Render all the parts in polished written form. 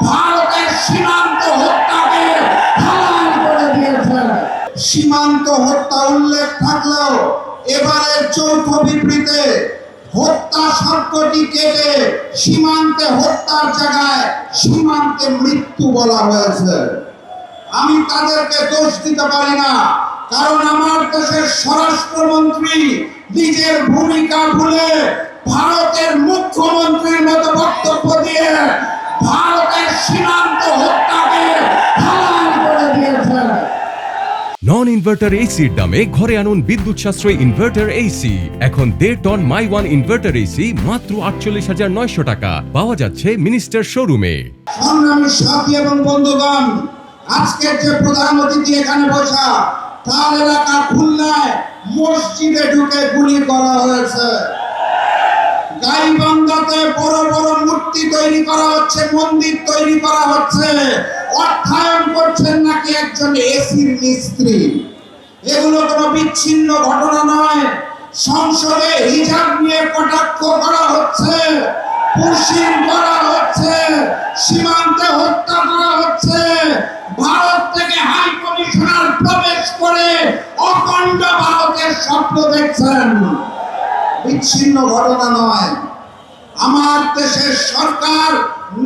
ভারতের সীমান্ত হত্যাকে হালাল করে দিয়েছেন। সীমান্ত হত্যা উল্লেখ থাকলেও এবারের যৌথ বিবৃতিতে হত্যা শব্দটি কেটে সীমান্তে হত্যার জায়গায় সীমান্তে মৃত্যু বলা হয়েছে। আমি তাদেরকে দোষ দিতে পারি না, কারণ আমার দেশের স্বরাষ্ট্রমন্ত্রী নিজের ভূমিকা ভুলে ভারতের মুখ্যমন্ত্রীর মতো বক্তব্য দিয়ে ভারতের সীমান্ত হত্যাকে হালাল করে দিয়েছেন। নন ইনভার্টার এসির দামে ঘরে আনুন বিদ্যুৎ সাশ্রয়ী ইনভার্টার এসি। এখন 1.5 ton my one inverter AC মাত্র 48,900 টাকা পাওয়া যাচ্ছে মিনিস্টার শোরুমে। সংগ্রামী সাথী এবং বন্ধুগণ, আজকের যে প্রধান অতিথি এখানে বসা, তার এলাকা খুলনায় মসজিদে ঢুকে গুলি করা হয়েছে। গাইবান্ধাতে বড় বড় মূর্তি তৈরি করা হচ্ছে, মন্দির তৈরি করা হচ্ছে, অর্থায়ন করছেন নাকি একজন এসির মিস্ত্রি। এগুলো কোনো বিচ্ছিন্ন ঘটনা নয়। সংসদে হিজাব নিয়ে কটাক্ষ করা হচ্ছে, পুশিং করা হচ্ছে, সীমান্তে হত্যা করা হচ্ছে। ভারত থেকে হাই কমিশনার প্রবেশ করে অখণ্ড ভারতের স্বপ্ন দেখছেন। বিচ্ছিন্ন ঘটনা নয়। আমার দেশের সরকার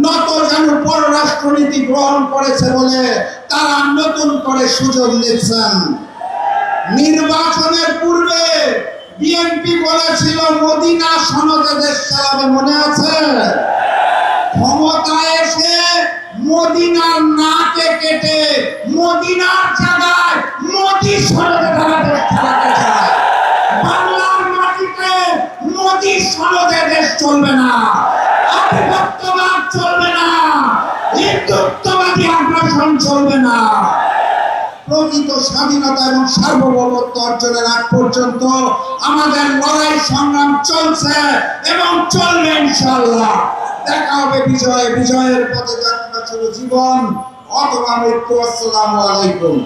নতজানু পররাষ্ট্রনীতি গ্রহণ করেছে বলে তারা নতুন করে সুযোগ নিচ্ছেন। নির্বাচনের পূর্বে বিএনপি বলেছিল মদিনা সনদে দেশ চালাবে, মনে আছে? ক্ষমতায় এসে মদিনার নাকে কেটে মদিনার জায়গায় মোদি সনদে তারা দেশ চালাতে চায়। বাংলার মাটিতে মোদি সনদে দেশ চলবে না, আধিপত্যবাদ চলবে না, হিন্দুত্ববাদী আগ্রাসন চলবে না। প্রকৃত স্বাধীনতা এবং সার্বভৌমত্ব অর্জনের আগ পর্যন্ত আমাদের লড়াই সংগ্রাম চলছে এবং চলবে ইনশাআল্লাহ। দেখা হবে বিজয়ের পথে যাত্রা শুরু জীবন অথবা মৃত্যু। আসসালামু আলাইকুম।